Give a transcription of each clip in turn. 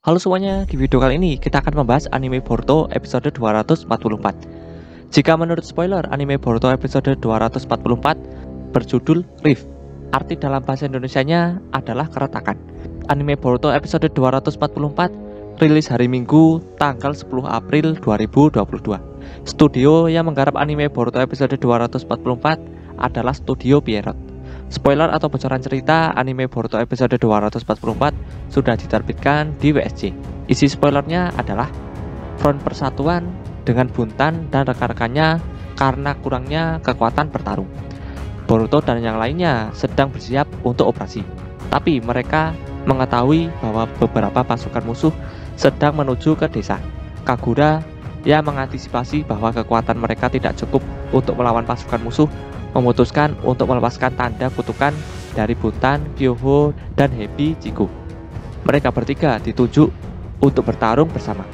Halo semuanya, di video kali ini kita akan membahas anime Boruto episode 244. Jika menurut spoiler, anime Boruto episode 244 berjudul Rift. Arti dalam bahasa Indonesianya adalah keretakan. Anime Boruto episode 244 rilis hari Minggu tanggal 10 April 2022. Studio yang menggarap anime Boruto episode 244 adalah Studio Pierrot. Spoiler atau bocoran cerita anime Boruto episode 244 sudah diterbitkan di WSJ. Isi spoilernya adalah front persatuan dengan Buntan dan rekan-rekannya karena kurangnya kekuatan bertarung. Boruto dan yang lainnya sedang bersiap untuk operasi. Tapi mereka mengetahui bahwa beberapa pasukan musuh sedang menuju ke desa. Kagura yang mengantisipasi bahwa kekuatan mereka tidak cukup untuk melawan pasukan musuh memutuskan untuk melepaskan tanda kutukan dari Buntan, Kyoho, dan Hebi Chiku. Mereka bertiga ditunjuk untuk bertarung bersama.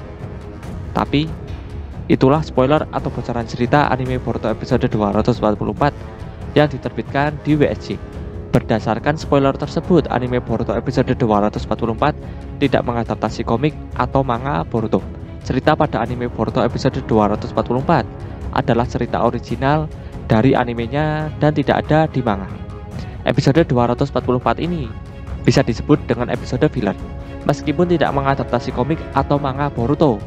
Tapi itulah spoiler atau bocoran cerita anime Boruto episode 244 yang diterbitkan di WSJ. Berdasarkan spoiler tersebut, anime Boruto episode 244 tidak mengadaptasi komik atau manga Boruto. Cerita pada anime Boruto episode 244 adalah cerita original dari animenya dan tidak ada di manga. Episode 244 ini bisa disebut dengan episode filler. Meskipun tidak mengadaptasi komik atau manga Boruto,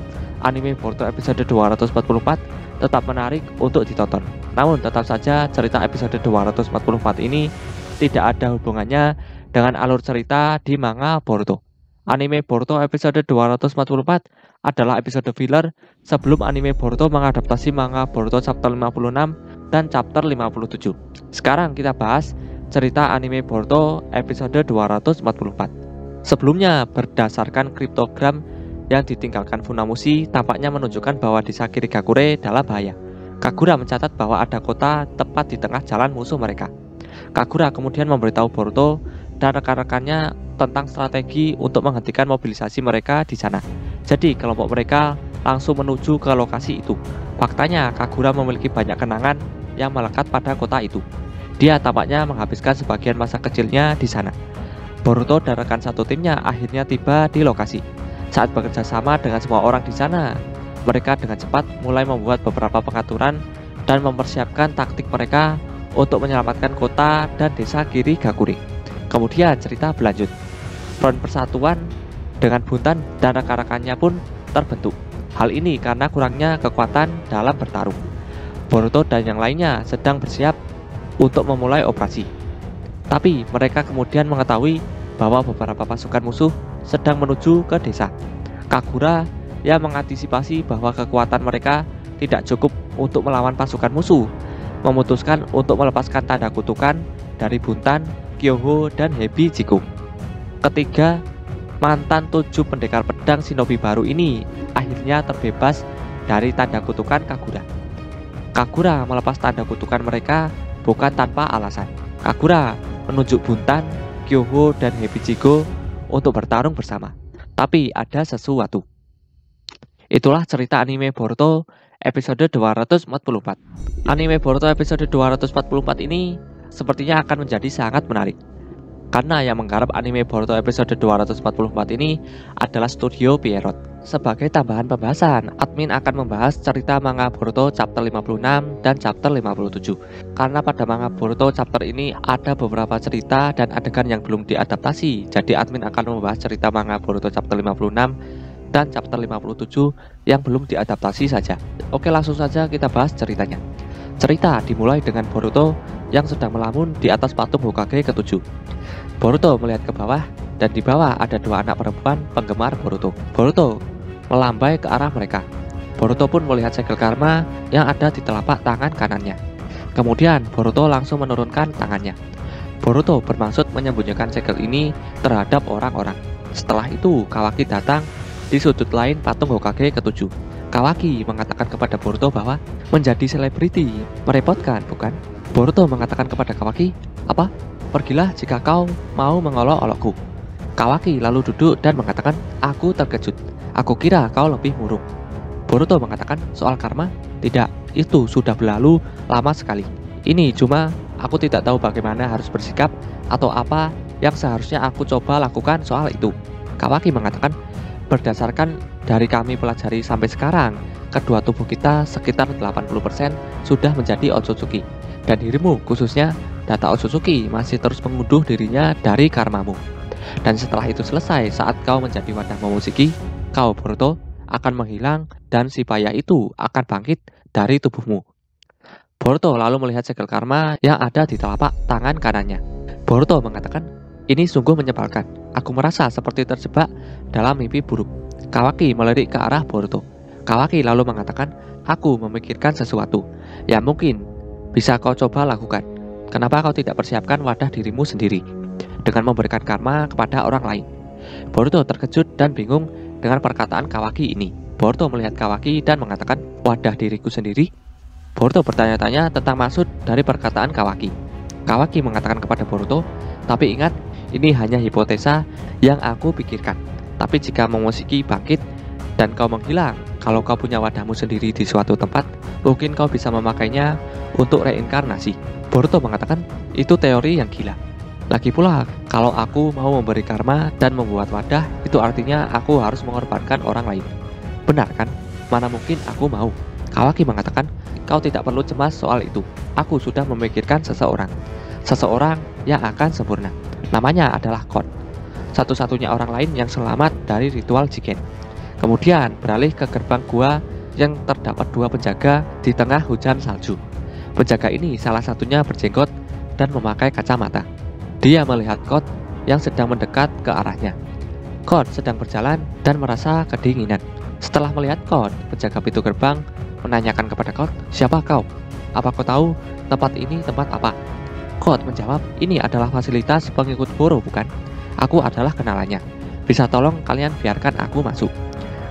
anime Boruto episode 244 tetap menarik untuk ditonton. Namun tetap saja cerita episode 244 ini tidak ada hubungannya dengan alur cerita di manga Boruto. Anime Boruto episode 244 adalah episode filler sebelum anime Boruto mengadaptasi manga Boruto chapter 56 dan chapter 57. Sekarang kita bahas cerita anime Boruto episode 244. Sebelumnya, berdasarkan kriptogram yang ditinggalkan Funamushi tampaknya menunjukkan bahwa desa Kirigakure dalam bahaya. Kagura mencatat bahwa ada kota tepat di tengah jalan musuh mereka. Kagura kemudian memberitahu Boruto dan rekan-rekannya tentang strategi untuk menghentikan mobilisasi mereka di sana. Jadi kelompok mereka langsung menuju ke lokasi itu. Faktanya Kagura memiliki banyak kenangan yang melekat pada kota itu. Dia tampaknya menghabiskan sebagian masa kecilnya di sana. Boruto dan rekan satu timnya akhirnya tiba di lokasi. Saat bekerja sama dengan semua orang di sana, mereka dengan cepat mulai membuat beberapa pengaturan dan mempersiapkan taktik mereka untuk menyelamatkan kota dan desa Kirigakure. Kemudian cerita berlanjut. Front persatuan dengan Buntan dan rekan-rekannya pun terbentuk. Hal ini karena kurangnya kekuatan dalam bertarung. Boruto dan yang lainnya sedang bersiap untuk memulai operasi. Tapi mereka kemudian mengetahui bahwa beberapa pasukan musuh sedang menuju ke desa. Kagura yang mengantisipasi bahwa kekuatan mereka tidak cukup untuk melawan pasukan musuh memutuskan untuk melepaskan tanda kutukan dari Buntan, Kyoho, dan Hebi Chiku. Ketiga mantan 7 pendekar pedang shinobi baru ini akhirnya terbebas dari tanda kutukan Kagura. Kagura melepas tanda kutukan mereka bukan tanpa alasan. Kagura menunjuk Buntan, Kyoho, dan Hebi Chiku untuk bertarung bersama. Tapi ada sesuatu. Itulah cerita anime Boruto episode 244. Anime Boruto episode 244 ini sepertinya akan menjadi sangat menarik. Karena yang menggarap anime Boruto episode 244 ini adalah Studio Pierrot. Sebagai tambahan pembahasan, admin akan membahas cerita manga Boruto chapter 56 dan chapter 57. Karena pada manga Boruto chapter ini ada beberapa cerita dan adegan yang belum diadaptasi, jadi admin akan membahas cerita manga Boruto chapter 56 dan chapter 57 yang belum diadaptasi saja. Oke, langsung saja kita bahas ceritanya. Cerita dimulai dengan Boruto yang sedang melamun di atas patung Hokage ke-7. Boruto melihat ke bawah dan di bawah ada 2 anak perempuan penggemar Boruto. Boruto melambai ke arah mereka. Boruto pun melihat segel karma yang ada di telapak tangan kanannya. Kemudian Boruto langsung menurunkan tangannya. Boruto bermaksud menyembunyikan segel ini terhadap orang-orang. Setelah itu Kawaki datang di sudut lain patung Hokage ke-7. Kawaki mengatakan kepada Boruto bahwa menjadi selebriti merepotkan, bukan? Boruto mengatakan kepada Kawaki, "Apa? Pergilah jika kau mau mengolok-olokku." Kawaki lalu duduk dan mengatakan, "Aku terkejut. Aku kira kau lebih murung." Boruto mengatakan, "Soal karma? Tidak, itu sudah berlalu lama sekali. Ini cuma aku tidak tahu bagaimana harus bersikap atau apa yang seharusnya aku coba lakukan soal itu." Kawaki mengatakan, Berdasarkan dari kami pelajari sampai sekarang, kedua tubuh kita sekitar 80% sudah menjadi Otsutsuki. Dan dirimu khususnya data Otsutsuki masih terus mengunduh dirinya dari karmamu. Dan setelah itu selesai, saat kau menjadi wadah Momoshiki, kau Boruto akan menghilang dan si payah itu akan bangkit dari tubuhmu. Boruto lalu melihat segel karma yang ada di telapak tangan kanannya. Boruto mengatakan, ini sungguh menyebalkan. Aku merasa seperti terjebak dalam mimpi buruk. Kawaki melirik ke arah Boruto. Kawaki lalu mengatakan, aku memikirkan sesuatu yang mungkin bisa kau coba lakukan. Kenapa kau tidak persiapkan wadah dirimu sendiri dengan memberikan karma kepada orang lain? Boruto terkejut dan bingung dengan perkataan Kawaki ini. Boruto melihat Kawaki dan mengatakan, wadah diriku sendiri? Boruto bertanya-tanya tentang maksud dari perkataan Kawaki. Kawaki mengatakan kepada Boruto, tapi ingat, ini hanya hipotesa yang aku pikirkan. Tapi jika Momoshiki bangkit dan kau menghilang, kalau kau punya wadahmu sendiri di suatu tempat, mungkin kau bisa memakainya untuk reinkarnasi. Boruto mengatakan, itu teori yang gila. Lagi pula, kalau aku mau memberi karma dan membuat wadah, itu artinya aku harus mengorbankan orang lain. Benar kan? Mana mungkin aku mau? Kawaki mengatakan, kau tidak perlu cemas soal itu. Aku sudah memikirkan seseorang. Seseorang yang akan sempurna. Namanya adalah Kon. Satu-satunya orang lain yang selamat dari ritual Jigen. Kemudian beralih ke gerbang gua yang terdapat 2 penjaga di tengah hujan salju. Penjaga ini salah satunya berjenggot dan memakai kacamata. Dia melihat Kot yang sedang mendekat ke arahnya. Kot sedang berjalan dan merasa kedinginan. Setelah melihat Kot, penjaga pintu gerbang menanyakan kepada Kot, siapa kau? Apa kau tahu tempat ini tempat apa? Kot menjawab, ini adalah fasilitas pengikut Boro bukan? Aku adalah kenalannya. Bisa tolong kalian biarkan aku masuk.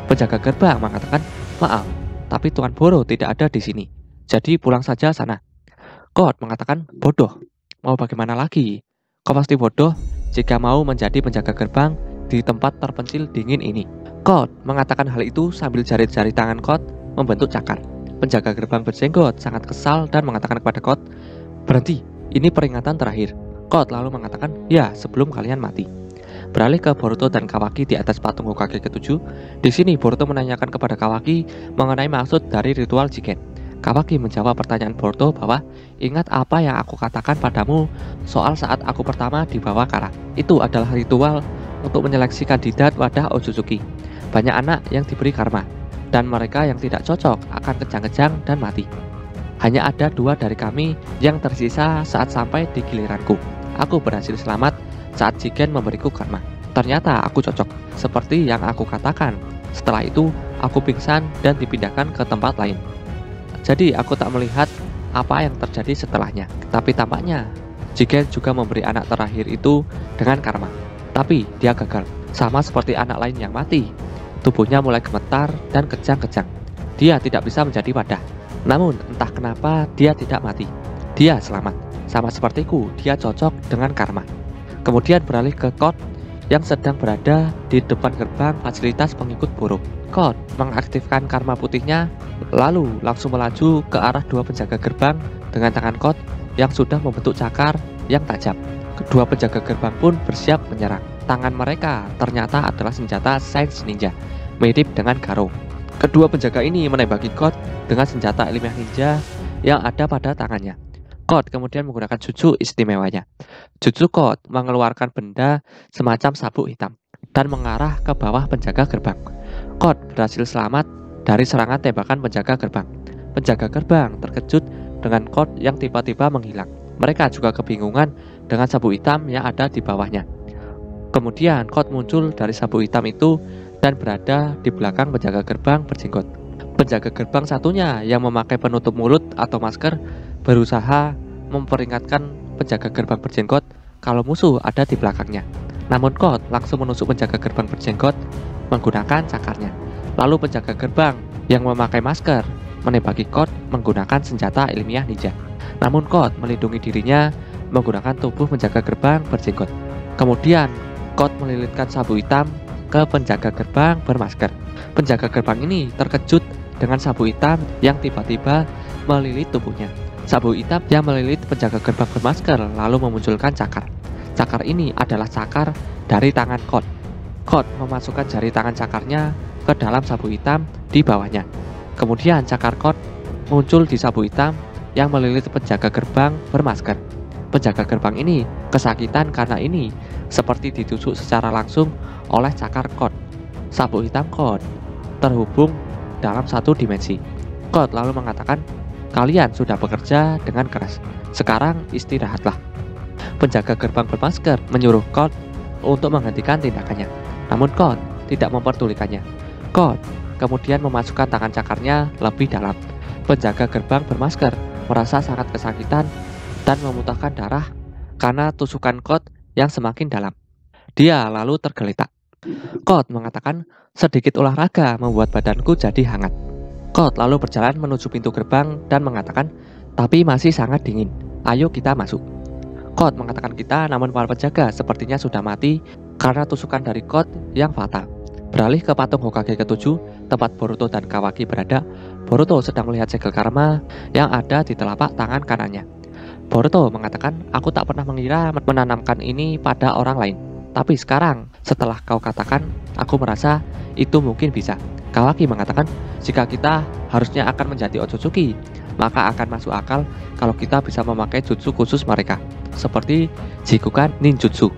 Penjaga gerbang mengatakan, maaf, tapi Tuan Boro tidak ada di sini. Jadi pulang saja sana. Kot mengatakan, bodoh. Mau bagaimana lagi? Kau pasti bodoh jika mau menjadi penjaga gerbang di tempat terpencil dingin ini. Kot mengatakan hal itu sambil jari-jari tangan Kot membentuk cakar. Penjaga gerbang berjenggot sangat kesal dan mengatakan kepada Kot, berhenti, ini peringatan terakhir. Kot lalu mengatakan, ya sebelum kalian mati. Beralih ke Boruto dan Kawaki di atas patung Hokage ke-7. Di sini Boruto menanyakan kepada Kawaki mengenai maksud dari ritual Jigen. Kawaki menjawab pertanyaan Boruto bahwa ingat apa yang aku katakan padamu soal saat aku pertama dibawa Kara. Itu adalah ritual untuk menyeleksi kandidat wadah Otsutsuki. Banyak anak yang diberi karma dan mereka yang tidak cocok akan kejang-kejang dan mati. Hanya ada 2 dari kami yang tersisa saat sampai di giliranku. Aku berhasil selamat saat Jigen memberiku karma. Ternyata aku cocok, seperti yang aku katakan. Setelah itu, aku pingsan dan dipindahkan ke tempat lain. Jadi aku tak melihat apa yang terjadi setelahnya. Tapi tampaknya Jigen juga memberi anak terakhir itu dengan karma. Tapi dia gagal, sama seperti anak lain yang mati. Tubuhnya mulai gemetar dan kejang-kejang. Dia tidak bisa menjadi wadah. Namun entah kenapa dia tidak mati. Dia selamat. Sama sepertiku, dia cocok dengan karma. Kemudian beralih ke Kot yang sedang berada di depan gerbang fasilitas pengikut Boro. Kot mengaktifkan karma putihnya, lalu langsung melaju ke arah 2 penjaga gerbang dengan tangan Kot yang sudah membentuk cakar yang tajam. Kedua penjaga gerbang pun bersiap menyerang. Tangan mereka ternyata adalah senjata Sains Ninja, mirip dengan Garo. Kedua penjaga ini menembaki Kot dengan senjata ilmiah ninja yang ada pada tangannya. Kot kemudian menggunakan jutsu istimewanya. Jutsu Kot mengeluarkan benda semacam sabuk hitam dan mengarah ke bawah penjaga gerbang. Kot berhasil selamat dari serangan tembakan penjaga gerbang. Penjaga gerbang terkejut dengan Kot yang tiba-tiba menghilang. Mereka juga kebingungan dengan sabuk hitam yang ada di bawahnya. Kemudian Kot muncul dari sabuk hitam itu dan berada di belakang penjaga gerbang berjenggot. Penjaga gerbang satunya yang memakai penutup mulut atau masker berusaha memperingatkan penjaga gerbang berjenggot kalau musuh ada di belakangnya. Namun Kot langsung menusuk penjaga gerbang berjenggot menggunakan cakarnya. Lalu penjaga gerbang yang memakai masker menembaki Kot menggunakan senjata ilmiah ninja. Namun Kot melindungi dirinya menggunakan tubuh penjaga gerbang berjenggot. Kemudian Kot melilitkan sabuk hitam ke penjaga gerbang bermasker. Penjaga gerbang ini terkejut dengan sabuk hitam yang tiba-tiba melilit tubuhnya. Sabuk hitam yang melilit penjaga gerbang bermasker lalu memunculkan cakar. Cakar ini adalah cakar dari tangan Kot. Code memasukkan jari tangan cakarnya ke dalam sabuk hitam di bawahnya. Kemudian cakar Code muncul di sabuk hitam yang melilit penjaga gerbang bermasker. Penjaga gerbang ini kesakitan karena ini seperti ditusuk secara langsung oleh cakar Code. Sabuk hitam Code terhubung dalam satu dimensi. Code lalu mengatakan, "Kalian sudah bekerja dengan keras. Sekarang istirahatlah." Penjaga gerbang bermasker menyuruh Code untuk menghentikan tindakannya. Namun Code tidak memperdulikannya. Code kemudian memasukkan tangan cakarnya lebih dalam. Penjaga gerbang bermasker merasa sangat kesakitan dan memuntahkan darah karena tusukan Code yang semakin dalam. Dia lalu tergeletak. Code mengatakan, "Sedikit olahraga membuat badanku jadi hangat." Code lalu berjalan menuju pintu gerbang dan mengatakan, "Tapi masih sangat dingin. Ayo kita masuk." Code mengatakan kita, namun para penjaga sepertinya sudah mati karena tusukan dari Code yang fatal. Beralih ke patung Hokage ke-7, tempat Boruto dan Kawaki berada, Boruto sedang melihat segel karma yang ada di telapak tangan kanannya. Boruto mengatakan, "Aku tak pernah mengira menanamkan ini pada orang lain. Tapi sekarang, setelah kau katakan, aku merasa itu mungkin bisa." Kawaki mengatakan, "Jika kita harusnya akan menjadi Otsutsuki, maka akan masuk akal kalau kita bisa memakai jutsu khusus mereka, seperti Jikukan Ninjutsu."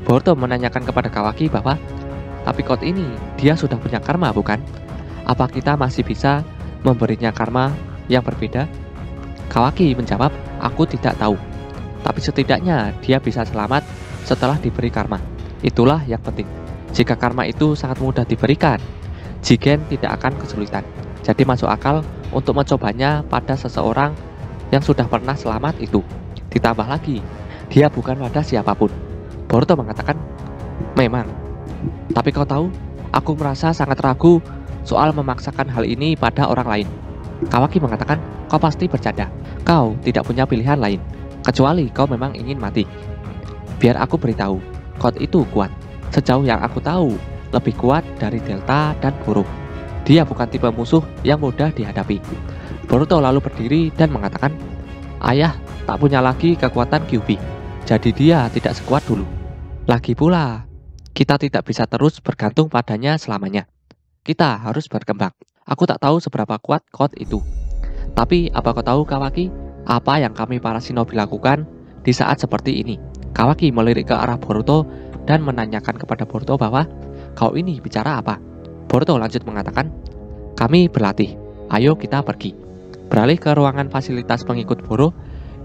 Boruto menanyakan kepada Kawaki bahwa, "Tapi Code ini, dia sudah punya karma bukan? Apa kita masih bisa memberinya karma yang berbeda?" Kawaki menjawab, "Aku tidak tahu. Tapi setidaknya dia bisa selamat setelah diberi karma. Itulah yang penting. Jika karma itu sangat mudah diberikan, Jigen tidak akan kesulitan. Jadi masuk akal untuk mencobanya pada seseorang yang sudah pernah selamat itu. Ditambah lagi, dia bukan pada siapapun." Boruto mengatakan, "Memang. Tapi kau tahu, aku merasa sangat ragu soal memaksakan hal ini pada orang lain." Kawaki mengatakan, "Kau pasti bercanda. Kau tidak punya pilihan lain, kecuali kau memang ingin mati. Biar aku beritahu, Code itu kuat. Sejauh yang aku tahu, lebih kuat dari Delta dan Buruk. Dia bukan tipe musuh yang mudah dihadapi." Boruto lalu berdiri dan mengatakan, "Ayah tak punya lagi kekuatan Kyuubi, jadi dia tidak sekuat dulu. Lagi pula, kita tidak bisa terus bergantung padanya selamanya. Kita harus berkembang. Aku tak tahu seberapa kuat Code itu. Tapi apa kau tahu, Kawaki, apa yang kami para shinobi lakukan di saat seperti ini?" Kawaki melirik ke arah Boruto dan menanyakan kepada Boruto bahwa, "Kau ini bicara apa?" Boruto lanjut mengatakan, "Kami berlatih. Ayo kita pergi." Beralih ke ruangan fasilitas pengikut Boro.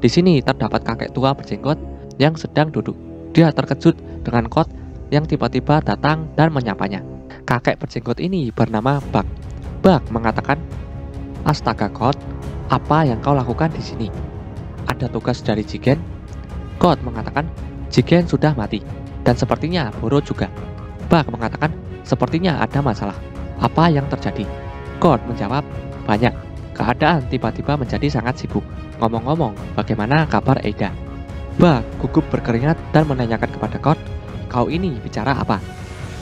Di sini terdapat kakek tua berjenggot yang sedang duduk. Dia terkejut dengan Code yang tiba-tiba datang dan menyapanya. Kakek berjenggot ini bernama Bug. Bug mengatakan, "Astaga Code, apa yang kau lakukan di sini? Ada tugas dari Jigen?" Code mengatakan, "Jigen sudah mati, dan sepertinya Boro juga." Bug mengatakan, "Sepertinya ada masalah. Apa yang terjadi?" Code menjawab, "Banyak. Keadaan tiba-tiba menjadi sangat sibuk. Ngomong-ngomong, bagaimana kabar Eida?" Bug gugup berkeringat dan menanyakan kepada Code, "Kau ini bicara apa?"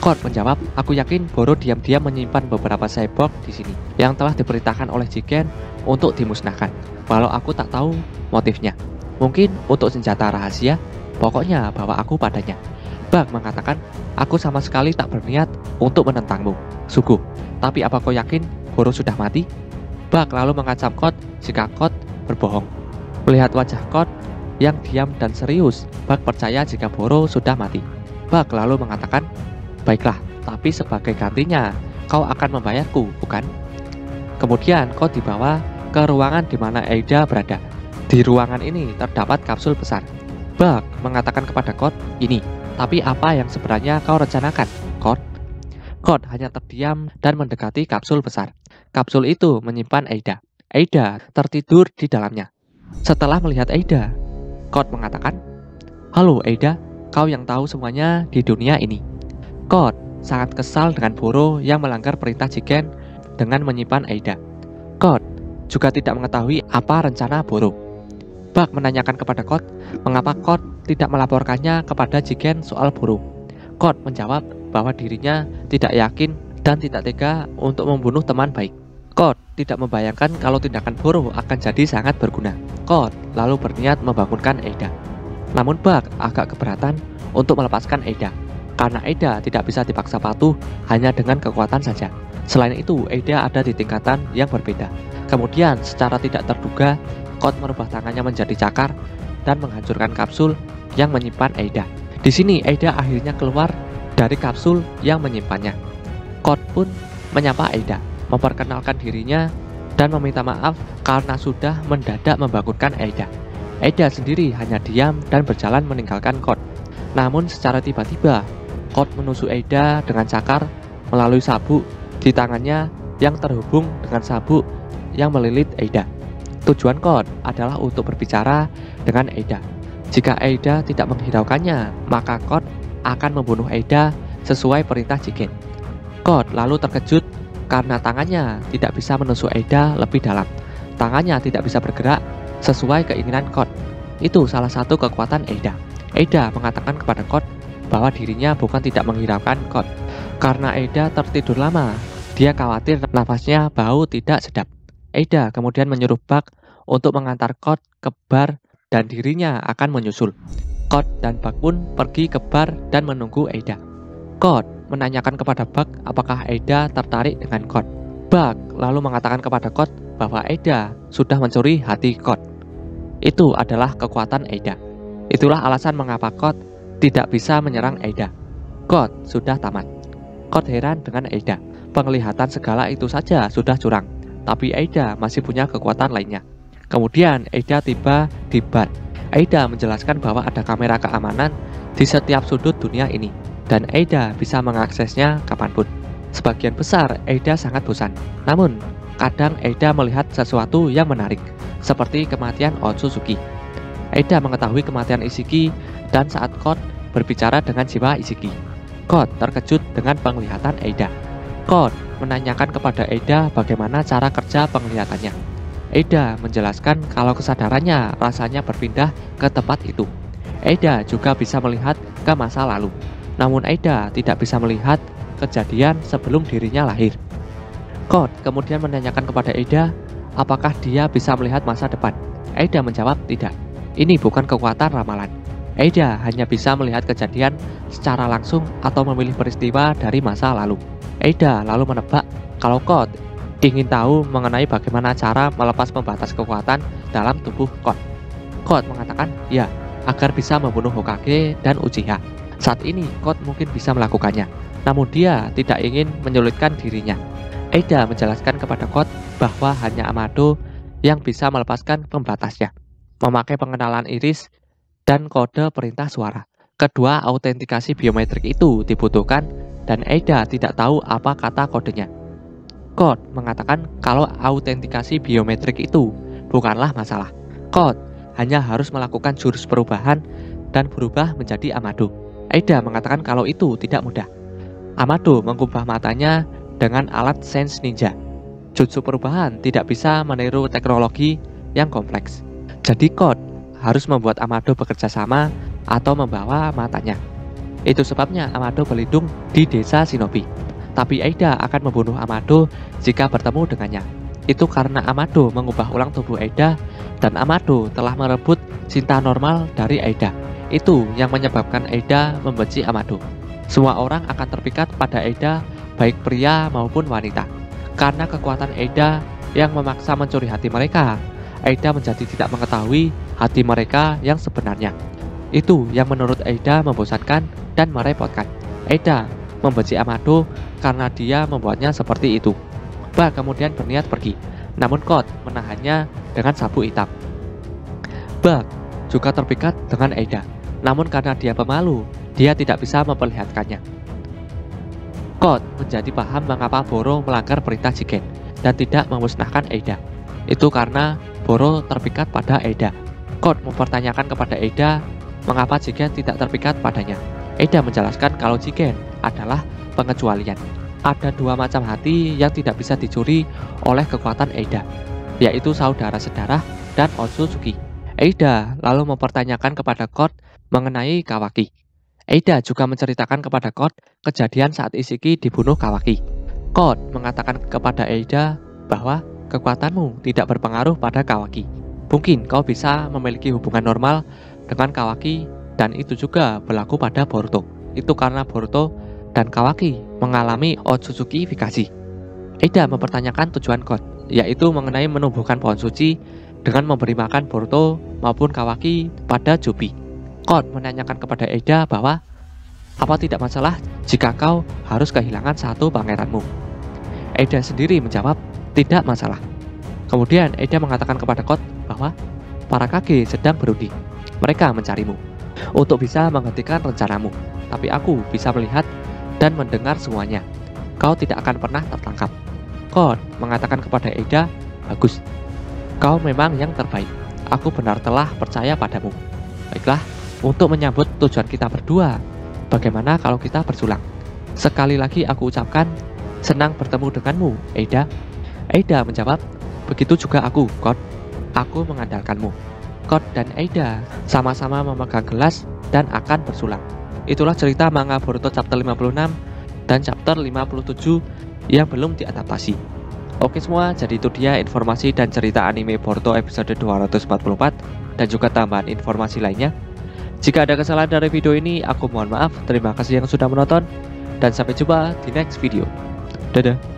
Code menjawab, "Aku yakin Boro diam-diam menyimpan beberapa cyborg di sini yang telah diperintahkan oleh Jigen untuk dimusnahkan, walau aku tak tahu motifnya. Mungkin untuk senjata rahasia, pokoknya bawa aku padanya." Bug mengatakan, "Aku sama sekali tak berniat untuk menentangmu, sungguh. Tapi apa kau yakin Boro sudah mati?" Bug lalu mengancam Code jika Code berbohong. Melihat wajah Code yang diam dan serius, Bug percaya jika Boro sudah mati. Bug lalu mengatakan, "Baiklah, tapi sebagai gantinya, kau akan membayarku, bukan?" Kemudian Code dibawa ke ruangan di mana Eida berada. Di ruangan ini terdapat kapsul besar. Bug mengatakan kepada Code, "Ini, tapi apa yang sebenarnya kau rencanakan, Code?" Code hanya terdiam dan mendekati kapsul besar. Kapsul itu menyimpan Eida. Eida tertidur di dalamnya. Setelah melihat Eida, Code mengatakan, "Halo Eida, kau yang tahu semuanya di dunia ini." Code sangat kesal dengan Boro yang melanggar perintah Jigen dengan menyimpan Eida. Code juga tidak mengetahui apa rencana Boro. Bug menanyakan kepada Code mengapa Code tidak melaporkannya kepada Jigen soal Boro. Code menjawab bahwa dirinya tidak yakin dan tidak tega untuk membunuh teman baik. Code tidak membayangkan kalau tindakan Boro akan jadi sangat berguna. Code lalu berniat membangunkan Eida. Namun Bug agak keberatan untuk melepaskan Eida. karena Eida tidak bisa dipaksa patuh hanya dengan kekuatan saja. Selain itu, Eida ada di tingkatan yang berbeda. Kemudian, secara tidak terduga, Code merubah tangannya menjadi cakar dan menghancurkan kapsul yang menyimpan Eida. Di sini, Eida akhirnya keluar dari kapsul yang menyimpannya. Code pun menyapa Eida, memperkenalkan dirinya, dan meminta maaf karena sudah mendadak membangunkan Eida. Eida sendiri hanya diam dan berjalan meninggalkan Code. Namun secara tiba-tiba, Code menusuk Eida dengan cakar melalui sabuk di tangannya yang terhubung dengan sabuk yang melilit Eida. Tujuan Code adalah untuk berbicara dengan Eida. Jika Eida tidak menghiraukannya, maka Code akan membunuh Eida sesuai perintah Jigen. Code lalu terkejut karena tangannya tidak bisa menusuk Eida lebih dalam. Tangannya tidak bisa bergerak sesuai keinginan Code. Itu salah satu kekuatan Eida. Eida mengatakan kepada Code bahwa dirinya bukan tidak menghiraukan Code. Karena Eida tertidur lama, dia khawatir nafasnya bau tidak sedap. Eida kemudian menyuruh Bug untuk mengantar Code ke bar dan dirinya akan menyusul. Code dan Bug pun pergi ke bar dan menunggu Eida. Code menanyakan kepada Bug apakah Eida tertarik dengan Code. Bug lalu mengatakan kepada Code bahwa Eida sudah mencuri hati Code. Itu adalah kekuatan Eida. Itulah alasan mengapa Code tidak bisa menyerang Eida. Code sudah tamat. Code heran dengan Eida. Penglihatan segala itu saja sudah curang, tapi Eida masih punya kekuatan lainnya. Kemudian Eida tiba di bar. Eida menjelaskan bahwa ada kamera keamanan di setiap sudut dunia ini, dan Eida bisa mengaksesnya kapanpun. Sebagian besar Eida sangat bosan, namun kadang Eida melihat sesuatu yang menarik, seperti kematian Otsutsuki. Eida mengetahui kematian Ishiki, dan saat Code berbicara dengan jiwa Ishiki, Code terkejut dengan penglihatan Eida. Code menanyakan kepada Eida bagaimana cara kerja penglihatannya. Eida menjelaskan kalau kesadarannya rasanya berpindah ke tempat itu. Eida juga bisa melihat ke masa lalu, namun Eida tidak bisa melihat kejadian sebelum dirinya lahir. Code kemudian menanyakan kepada Eida apakah dia bisa melihat masa depan. Eida menjawab tidak. Ini bukan kekuatan ramalan. Eida hanya bisa melihat kejadian secara langsung atau memilih peristiwa dari masa lalu. Eida lalu menebak kalau Code ingin tahu mengenai bagaimana cara melepas pembatas kekuatan dalam tubuh Code. Code mengatakan ya, agar bisa membunuh Hokage dan Uchiha. Saat ini Code mungkin bisa melakukannya, namun dia tidak ingin menyulitkan dirinya. Eida menjelaskan kepada Code bahwa hanya Amado yang bisa melepaskan pembatasnya, memakai pengenalan iris dan kode perintah suara. Kedua autentikasi biometrik itu dibutuhkan dan Eida tidak tahu apa kata kodenya. Code mengatakan kalau autentikasi biometrik itu bukanlah masalah. Code hanya harus melakukan jurus perubahan dan berubah menjadi Amado. Eida mengatakan kalau itu tidak mudah. Amado mengubah matanya dengan alat sense ninja. Jutsu perubahan tidak bisa meniru teknologi yang kompleks. Jadi Code harus membuat Amado bekerja sama atau membawa matanya. Itu sebabnya Amado berlindung di desa Shinobi. Tapi Eida akan membunuh Amado jika bertemu dengannya. Itu karena Amado mengubah ulang tubuh Eida dan Amado telah merebut cinta normal dari Eida. Itu yang menyebabkan Eida membenci Amado. Semua orang akan terpikat pada Eida, baik pria maupun wanita. Karena kekuatan Eida yang memaksa mencuri hati mereka, Eida menjadi tidak mengetahui hati mereka yang sebenarnya. Itu yang menurut Eida membosankan dan merepotkan. Eida membenci Amado karena dia membuatnya seperti itu. Bug kemudian berniat pergi, namun Code menahannya dengan sabuk hitam. Bug juga terpikat dengan Eida, namun karena dia pemalu, dia tidak bisa memperlihatkannya. Code menjadi paham mengapa Boro melanggar perintah Jigen dan tidak memusnahkan Eida. Itu karena Boro terpikat pada Eida. Code mempertanyakan kepada Eida mengapa Jigen tidak terpikat padanya. Eida menjelaskan kalau Jigen adalah pengecualian. Ada dua macam hati yang tidak bisa dicuri oleh kekuatan Eida, yaitu saudara sedarah dan Otsutsuki. Eida lalu mempertanyakan kepada Code mengenai Kawaki. Eida juga menceritakan kepada Code kejadian saat Ishiki dibunuh Kawaki. Code mengatakan kepada Eida bahwa kekuatanmu tidak berpengaruh pada Kawaki. Mungkin kau bisa memiliki hubungan normal dengan Kawaki dan itu juga berlaku pada Boruto. itu karena Boruto dan Kawaki mengalami Otsutsuki-fikasi. Eida mempertanyakan tujuan God, yaitu mengenai menumbuhkan pohon suci dengan memberi makan Boruto maupun Kawaki pada Jobi. God menanyakan kepada Eida bahwa apa tidak masalah jika kau harus kehilangan satu pangeranmu. Eida sendiri menjawab tidak masalah. Kemudian Eida mengatakan kepada God bahwa para Kage sedang berunding. Mereka mencarimu untuk bisa menghentikan rencanamu, tapi aku bisa melihat dan mendengar semuanya. Kau tidak akan pernah tertangkap. God mengatakan kepada Eida, bagus, kau memang yang terbaik. Aku benar telah percaya padamu. Baiklah, untuk menyambut tujuan kita berdua, bagaimana kalau kita bersulang? Sekali lagi aku ucapkan, senang bertemu denganmu, Eida. Eida menjawab, begitu juga aku, God. Aku mengandalkanmu. God dan Eida sama-sama memegang gelas dan akan bersulang. Itulah cerita manga Boruto chapter 56 dan chapter 57 yang belum diadaptasi. Oke semua, jadi itu dia informasi dan cerita anime Boruto episode 244 dan juga tambahan informasi lainnya. Jika ada kesalahan dari video ini, aku mohon maaf. Terima kasih yang sudah menonton dan sampai jumpa di next video. Dadah.